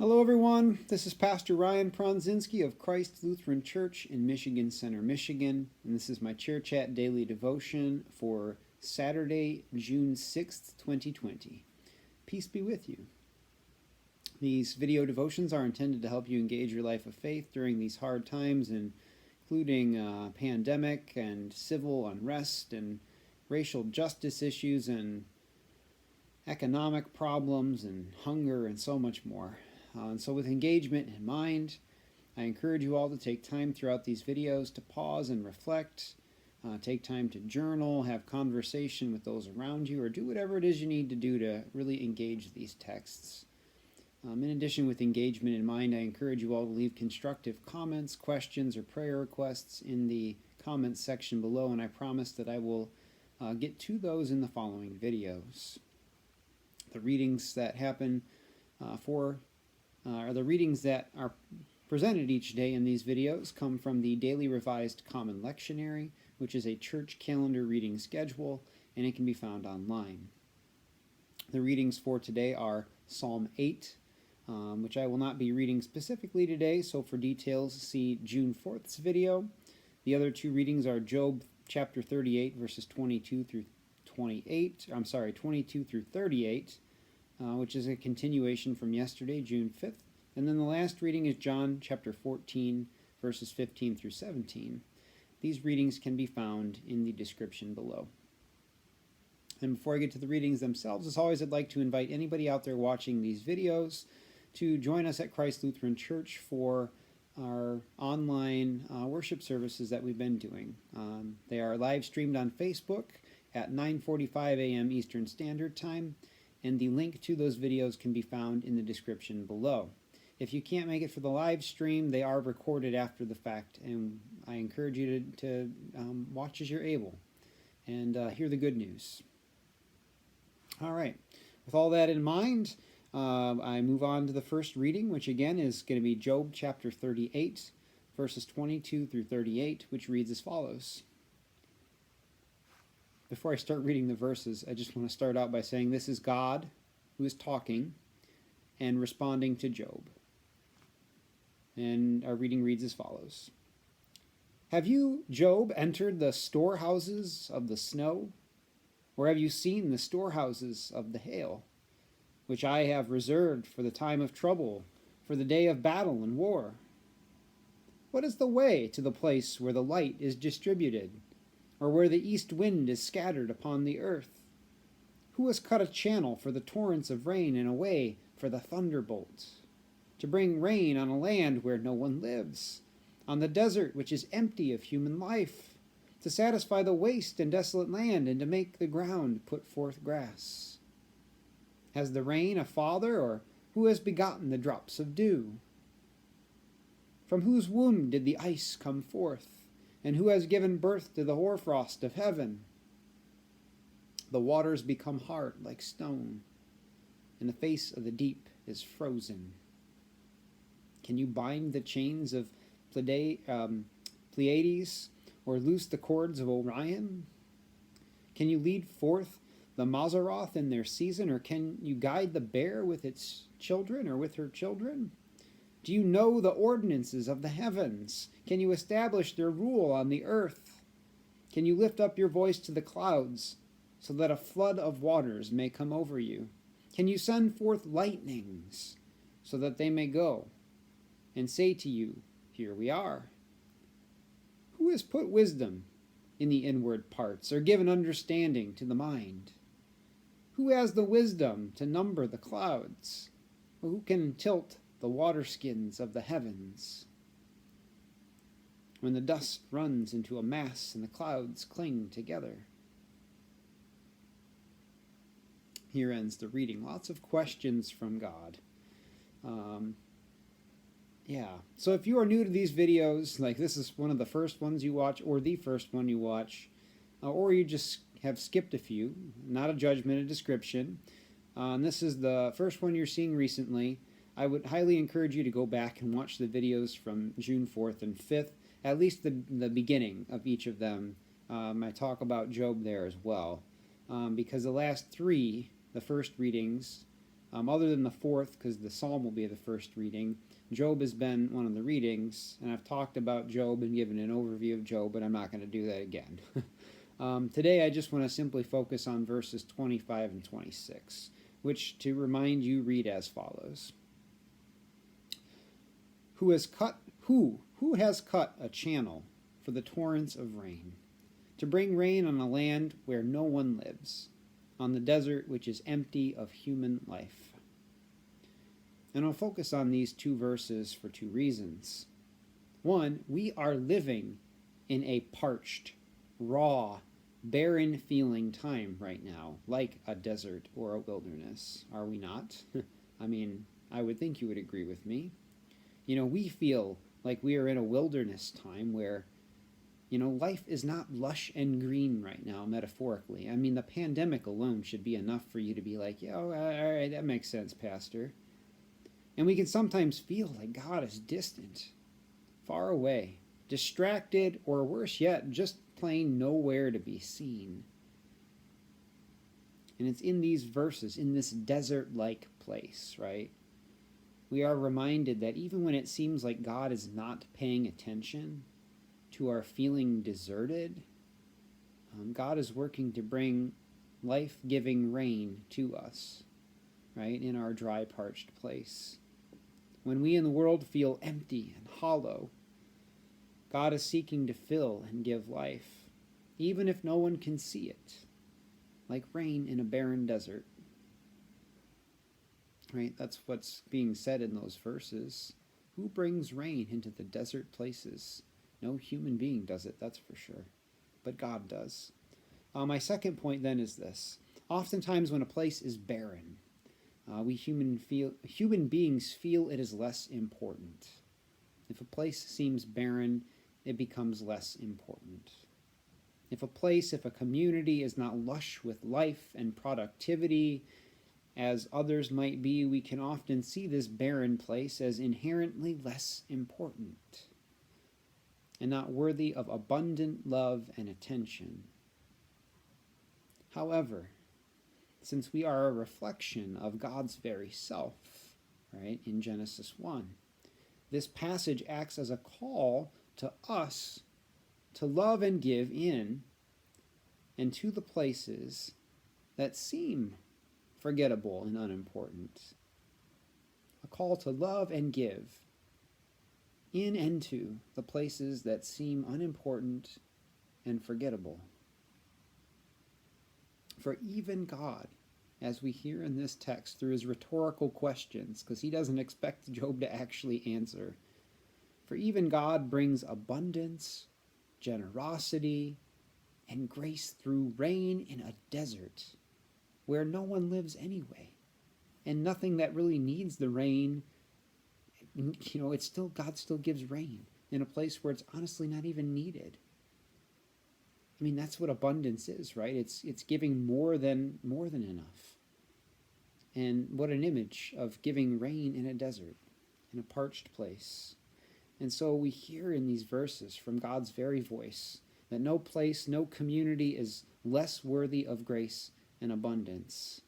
Hello, everyone. This is Pastor Ryan Pronzinski of Christ Lutheran Church in Michigan Center, Michigan, and this is my Chair Chat Daily Devotion for Saturday, June 6th, 2020. Peace be with you. These video devotions are intended to help you engage your life of faith during these hard times, including pandemic and civil unrest and racial justice issues and economic problems and hunger and so much more. And so with engagement in mind, I encourage you all to take time throughout these videos to pause and reflect, take time to journal, have conversation with those around you, or do whatever it is you need to do to really engage these texts. In addition, with engagement in mind, I encourage you all to leave constructive comments, questions, or prayer requests in the comments section below, and I promise that I will get to those in the following videos. The readings that happen the readings that are presented each day in these videos come from the Daily Revised Common Lectionary, which is a church calendar reading schedule, and it can be found online. The readings for today are Psalm 8, which I will not be reading specifically today, so for details see June 4th's video. The other two readings are Job chapter 38, verses 22 through 38, which is a continuation from yesterday, June 5th. And then the last reading is John chapter 14, verses 15 through 17. These readings can be found in the description below. And before I get to the readings themselves, as always, I'd like to invite anybody out there watching these videos to join us at Christ Lutheran Church for our online worship services that we've been doing. They are live streamed on Facebook at 9:45 a.m. Eastern Standard Time, and the link to those videos can be found in the description below. If you can't make it for the live stream, they are recorded after the fact, and I encourage you to watch as you're able and hear the good news. All right, with all that in mind, I move on to the first reading, which again is going to be Job chapter 38, verses 22 through 38, which reads as follows. Before I start reading the verses, I just want to start out by saying this is God who is talking and responding to Job. And our reading reads as follows. Have you, Job, entered the storehouses of the snow? Or have you seen the storehouses of the hail, which I have reserved for the time of trouble, for the day of battle and war? What is the way to the place where the light is distributed, or where the east wind is scattered upon the earth? Who has cut a channel for the torrents of rain and a way for the thunderbolt, to bring rain on a land where no one lives, on the desert which is empty of human life, to satisfy the waste and desolate land, and to make the ground put forth grass? Has the rain a father, or who has begotten the drops of dew? From whose womb did the ice come forth? And who has given birth to the hoarfrost of heaven? The waters become hard like stone, and the face of the deep is frozen. Can you bind the chains of Pleiades, or loose the cords of Orion? Can you lead forth the Mazzaroth in their season, or can you guide the bear with its children, or with her children? Do you know the ordinances of the heavens? Can you establish their rule on the earth? Can you lift up your voice to the clouds, so that a flood of waters may come over you? Can you send forth lightnings, so that they may go, and say to you, here we are? Who has put wisdom in the inward parts, or given understanding to the mind? Who has the wisdom to number the clouds? Or who can tilt the waterskins of the heavens? When the dust runs into a mass and the clouds cling together. Here ends the reading. Lots of questions from God. So if you are new to these videos, like this is one of the first ones you watch, or the first one you watch, or you just have skipped a few, not a judgment, a description, and this is the first one you're seeing recently, I would highly encourage you to go back and watch the videos from June 4th and 5th, at least the beginning of each of them. I talk about Job there as well, because the last three, the first readings, Other than the fourth, because the psalm will be the first reading, Job has been one of the readings, and I've talked about Job and given an overview of Job, but I'm not going to do that again. Today I just want to simply focus on verses 25 and 26, which, to remind you, read as follows. Who has cut a channel for the torrents of rain, to bring rain on a land where no one lives, on the desert which is empty of human life? And I'll focus on these two verses for two reasons. One, we are living in a parched, raw, barren feeling time right now, like a desert or a wilderness, are we not? I mean, I would think you would agree with me. We feel like we are in a wilderness time where, life is not lush and green right now, metaphorically. I mean, the pandemic alone should be enough for you to be like, yeah, all right, that makes sense, Pastor. And we can sometimes feel like God is distant, far away, distracted, or worse yet, just plain nowhere to be seen. And it's in these verses, in this desert-like place, right? We are reminded that even when it seems like God is not paying attention to our feeling deserted, God is working to bring life-giving rain to us, right, in our dry, parched place. When we in the world feel empty and hollow, God is seeking to fill and give life, even if no one can see it, like rain in a barren desert. Right? That's what's being said in those verses. Who brings rain into the desert places? No human being does it, that's for sure. But God does. My second point then is this. Oftentimes when a place is barren, we human beings feel it is less important. If a place seems barren, it becomes less important. If a community is not lush with life and productivity, as others might be, we can often see this barren place as inherently less important and not worthy of abundant love and attention. However, since we are a reflection of God's very self, right, in Genesis 1, this passage acts as a call to us to love and give in and to the places that seem forgettable and unimportant. A call to love and give in and to the places that seem unimportant and forgettable. For even God, as we hear in this text through his rhetorical questions, because he doesn't expect Job to actually answer, for even God brings abundance, generosity, and grace through rain in a desert where no one lives anyway, and nothing that really needs the rain. God still gives rain in a place where it's honestly not even needed. I mean, that's what abundance is, right? It's giving more than enough. And what an image of giving rain in a desert, in a parched place. And so we hear in these verses from God's very voice that no place, no community is less worthy of grace and abundance,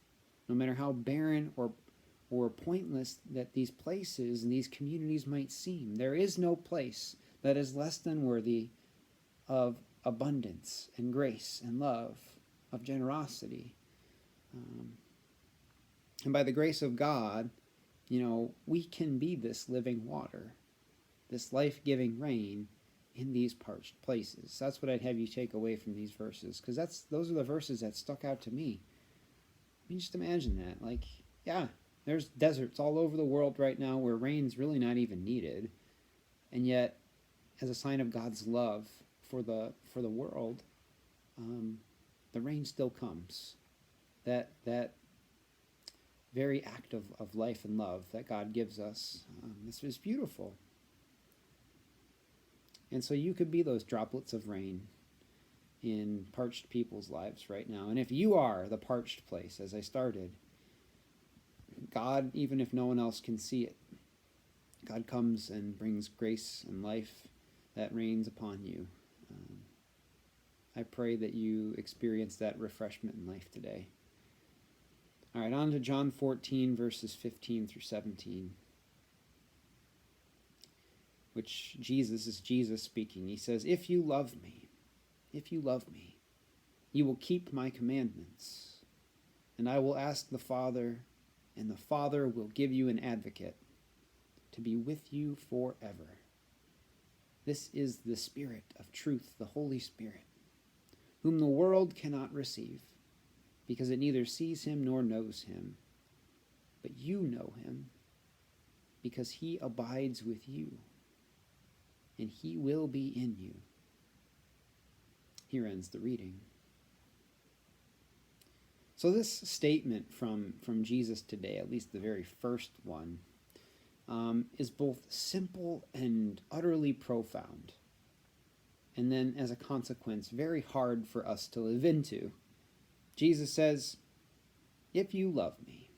no matter how barren or pointless that these places and these communities might seem. There is no place that is less than worthy of abundance and grace and love, of generosity. And by the grace of God, we can be this living water, this life-giving rain in these parched places. That's what I'd have you take away from these verses, because those are the verses that stuck out to me. I mean, just imagine that. There's deserts all over the world right now where rain's really not even needed, and yet, as a sign of God's love for the world, the rain still comes. That very act of life and love that God gives us, this is beautiful. And so you could be those droplets of rain in parched people's lives right now. And if you are the parched place, as I started, God, even if no one else can see it, God comes and brings grace and life that rains upon you. I pray that you experience that refreshment in life today. All right, on to John 14, verses 15 through 17, which is Jesus speaking. He says, if you love me, you will keep my commandments, and I will ask the Father, and the Father will give you an advocate to be with you forever. This is the Spirit of truth, the Holy Spirit, whom the world cannot receive, because it neither sees him nor knows him. But you know him, because he abides with you, and he will be in you. Here ends the reading. So this statement from Jesus today, at least the very first one, is both simple and utterly profound, and then as a consequence very hard for us to live into. Jesus says, if you love me,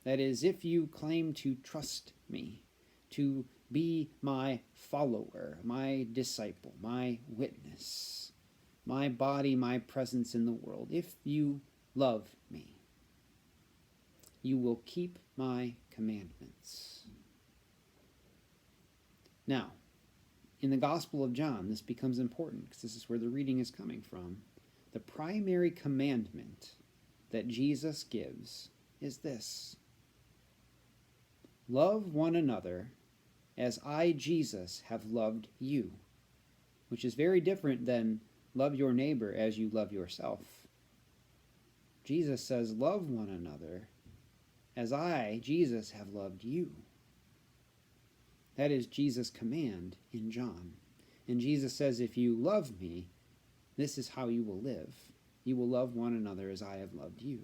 that is, if you claim to trust me, to be my follower, my disciple, my witness, my body, my presence in the world, if you love me, you will keep my commandments. Now, in the Gospel of John, this becomes important because this is where the reading is coming from. The primary commandment that Jesus gives is this: love one another as I, Jesus, have loved you, which is very different than love your neighbor as you love yourself. Jesus says, love one another as I, Jesus, have loved you. That is Jesus' command in John. And Jesus says, if you love me, this is how you will live. You will love one another as I have loved you.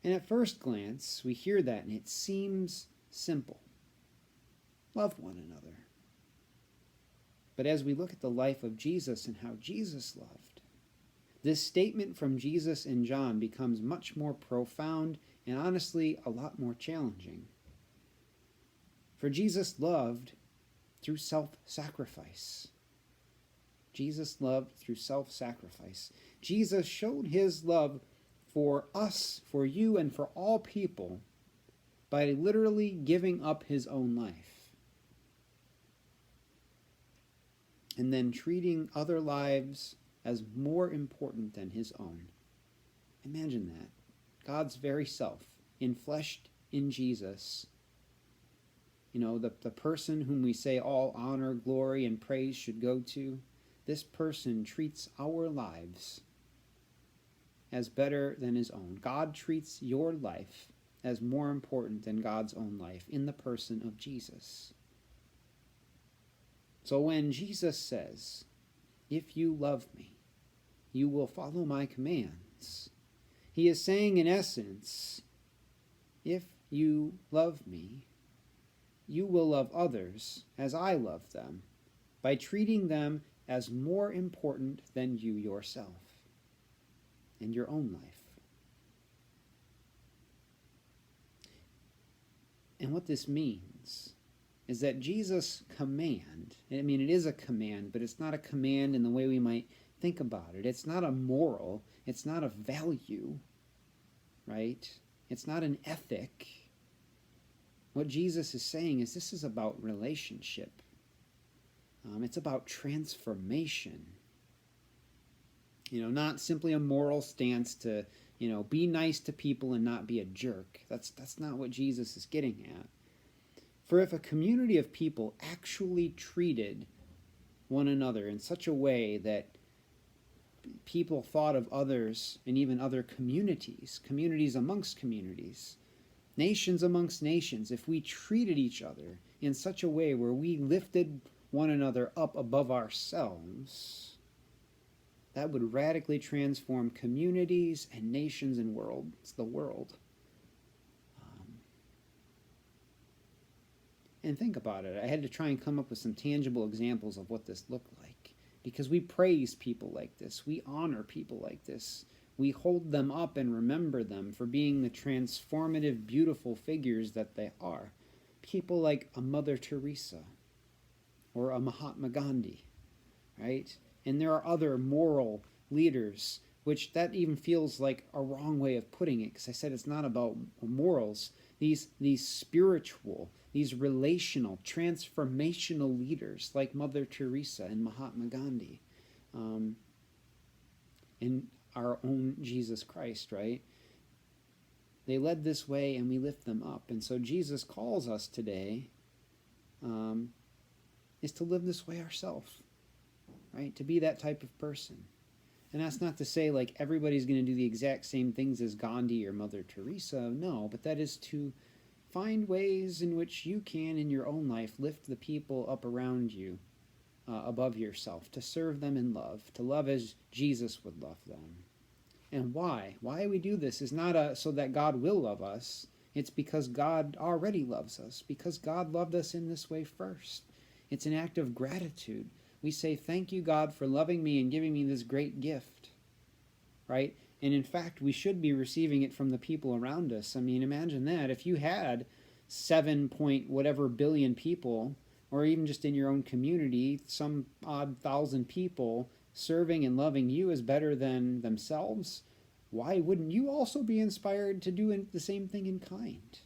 And at first glance, we hear that and it seems simple. Love one another. But as we look at the life of Jesus and how Jesus loved, this statement from Jesus in John becomes much more profound and honestly a lot more challenging. For Jesus loved through self-sacrifice. Jesus loved through self-sacrifice. Jesus showed his love for us, for you, and for all people by literally giving up his own life and then treating other lives as more important than his own. Imagine that. God's very self, enfleshed in Jesus, the person whom we say all honor, glory, and praise should go to, this person treats our lives as better than his own. God treats your life as more important than God's own life in the person of Jesus. So when Jesus says, if you love me, you will follow my commands, he is saying in essence, if you love me, you will love others as I love them, by treating them as more important than you yourself and your own life. And what this means is that Jesus' command, it is a command, but it's not a command in the way we might think about it. It's not a moral, it's not a value, right? It's not an ethic. What Jesus is saying is this is about relationship. It's about transformation. Not simply a moral stance to, be nice to people and not be a jerk. That's not what Jesus is getting at. For if a community of people actually treated one another in such a way that people thought of others and even other communities, communities amongst communities, nations amongst nations, if we treated each other in such a way where we lifted one another up above ourselves, that would radically transform communities and nations and the world. And think about it. I had to try and come up with some tangible examples of what this looked like, because we praise people like this. We honor people like this. We hold them up and remember them for being the transformative, beautiful figures that they are. People like a Mother Teresa or a Mahatma Gandhi, right? And there are other moral leaders which that even feels like a wrong way of putting it, because I said it's not about morals. These spiritual, these relational, transformational leaders like Mother Teresa and Mahatma Gandhi, and our own Jesus Christ, right? They led this way, and we lift them up. And so Jesus calls us today is to live this way ourselves, right? To be that type of person. And that's not to say like everybody's going to do the exact same things as Gandhi or Mother Teresa. No, but that is to find ways in which you can, in your own life, lift the people up around you above yourself, to serve them in love, to love as Jesus would love them. And why? Why we do this is not so that God will love us. It's because God already loves us, because God loved us in this way first. It's an act of gratitude. We say, thank you, God, for loving me and giving me this great gift, right? And in fact, we should be receiving it from the people around us. I mean, imagine that. If you had 7 point whatever billion people, or even just in your own community, some odd thousand people serving and loving you is better than themselves, why wouldn't you also be inspired to do the same thing in kind?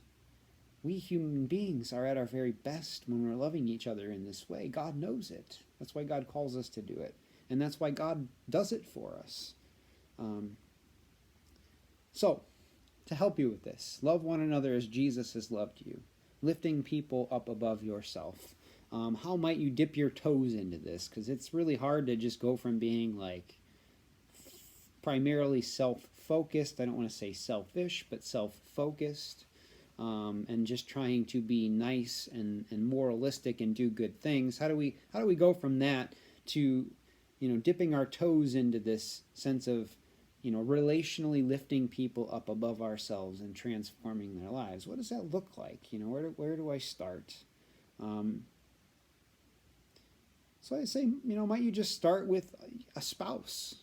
We human beings are at our very best when we're loving each other in this way. God knows it. That's why God calls us to do it. And that's why God does it for us. So, to help you with this, love one another as Jesus has loved you, lifting people up above yourself. How might you dip your toes into this? Because it's really hard to just go from being like primarily self-focused, I don't want to say selfish, but self-focused, and just trying to be nice and moralistic and do good things. How do we go from that to, dipping our toes into this sense of, relationally lifting people up above ourselves and transforming their lives? What does that look like? Where do I start? So I say, might you just start with a spouse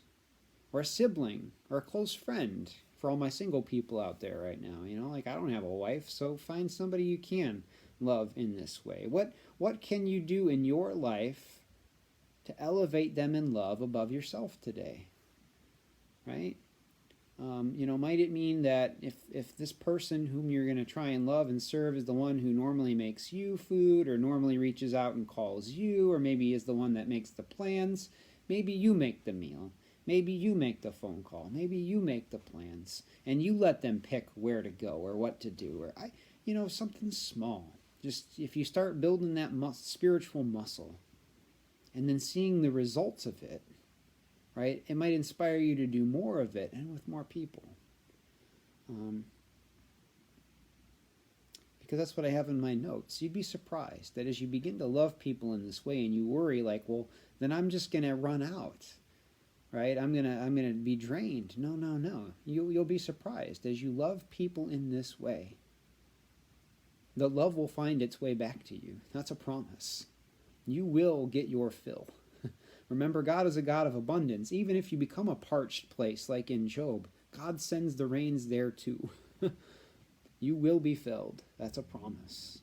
or a sibling or a close friend, for all my single people out there right now? Like, I don't have a wife, so find somebody you can love in this way. What can you do in your life to elevate them in love above yourself today? Right? Might it mean that if this person whom you're going to try and love and serve is the one who normally makes you food, or normally reaches out and calls you, or maybe is the one that makes the plans, maybe you make the meal, maybe you make the phone call, maybe you make the plans, and you let them pick where to go or what to do, or something small. Just if you start building that spiritual muscle and then seeing the results of it, right, it might inspire you to do more of it and with more people. Because that's what I have in my notes. You'd be surprised that as you begin to love people in this way and you worry like, well, then I'm just going to run out, right? I'm gonna be drained. No. You'll be surprised as you love people in this way. The love will find its way back to you. That's a promise. You will get your fill. Remember, God is a God of abundance. Even if you become a parched place like in Job, God sends the rains there too. You will be filled. That's a promise.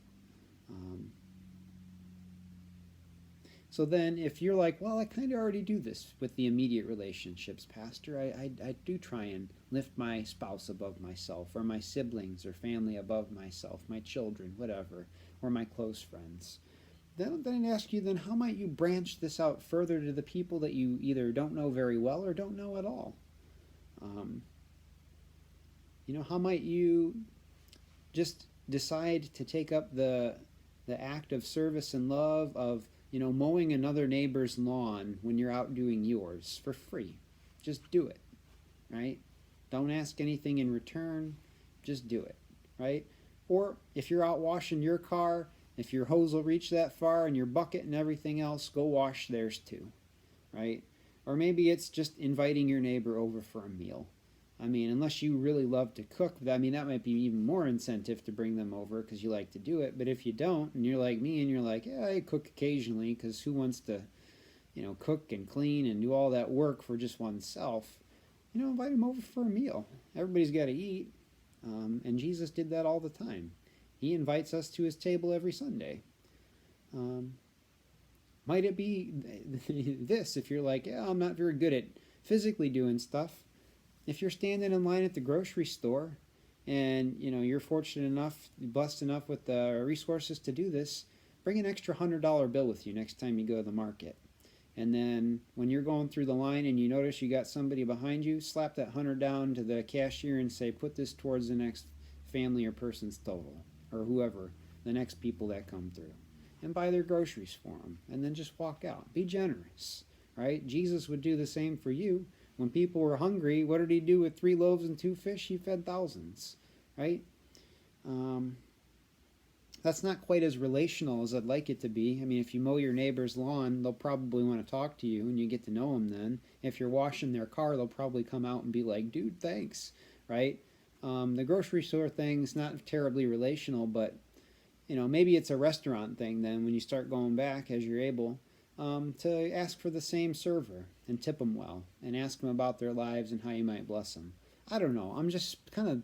So then if you're like, well, I kind of already do this with the immediate relationships, Pastor. I do try and lift my spouse above myself, or my siblings or family above myself, my children, whatever, or my close friends. Then I ask you, then how might you branch this out further to the people that you either don't know very well or don't know at all? How might you just decide to take up the act of service and love of, mowing another neighbor's lawn when you're out doing yours for free? Just do it, right? Don't ask anything in return. Just do it, right? Or if you're out washing your car, if your hose will reach that far and your bucket and everything else, go wash theirs too, right? Or maybe it's just inviting your neighbor over for a meal. I mean, unless you really love to cook, that might be even more incentive to bring them over because you like to do it. But if you don't, and you're like me and you're like, yeah, I cook occasionally, because who wants to, cook and clean and do all that work for just oneself? Invite them over for a meal. Everybody's got to eat. And Jesus did that all the time. He invites us to his table every Sunday. Might it be this, if you're like, yeah, I'm not very good at physically doing stuff, If you're standing in line at the grocery store and you're fortunate enough, blessed enough with the resources to do this, bring an extra $100 bill with you next time you go to the market. And then when you're going through the line and you notice you got somebody behind you, slap that 100 down to the cashier and say, put this towards the next family or person's total, or whoever, the next people that come through. And buy their groceries for them. And then just walk out. Be generous, right? Jesus would do the same for you. When people were hungry, what did he do with 3 loaves and 2 fish? He fed thousands, right? That's not quite as relational as I'd like it to be. I mean, if you mow your neighbor's lawn, they'll probably want to talk to you and you get to know them then. If you're washing their car, they'll probably come out and be like, dude, thanks, right? The grocery store thing's not terribly relational, but, maybe it's a restaurant thing then when you start going back as you're able to ask for the same server and tip them well and ask them about their lives and how you might bless them. I don't know. I'm just kind of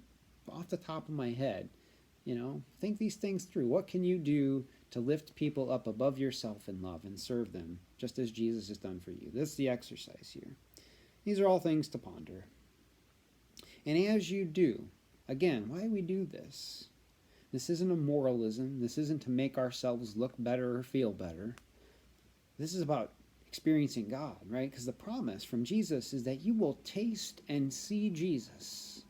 off the top of my head. Think these things through. What can you do to lift people up above yourself in love and serve them, just as Jesus has done for you? This is the exercise here. These are all things to ponder. And as you do, again, why do we do this? This isn't a moralism. This isn't to make ourselves look better or feel better. This is about experiencing God, right? Because the promise from Jesus is that you will taste and see Jesus.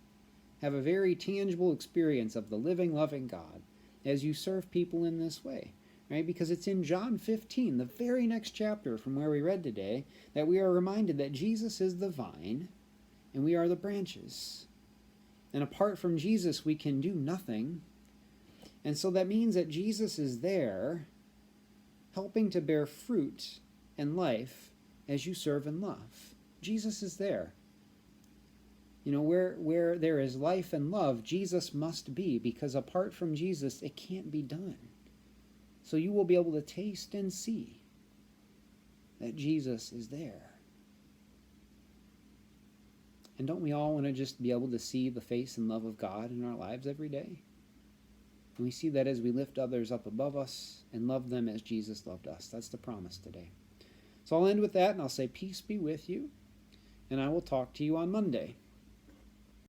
Have a very tangible experience of the living, loving God as you serve people in this way, right? Because it's in John 15, the very next chapter from where we read today, that we are reminded that Jesus is the vine and we are the branches. And apart from Jesus, we can do nothing. And so that means that Jesus is there helping to bear fruit and life as you serve and love. Jesus is there. Where there is life and love, Jesus must be, because apart from Jesus, it can't be done. So you will be able to taste and see that Jesus is there. And don't we all want to just be able to see the face and love of God in our lives every day? And we see that as we lift others up above us and love them as Jesus loved us. That's the promise today. So I'll end with that, and I'll say peace be with you, and I will talk to you on Monday.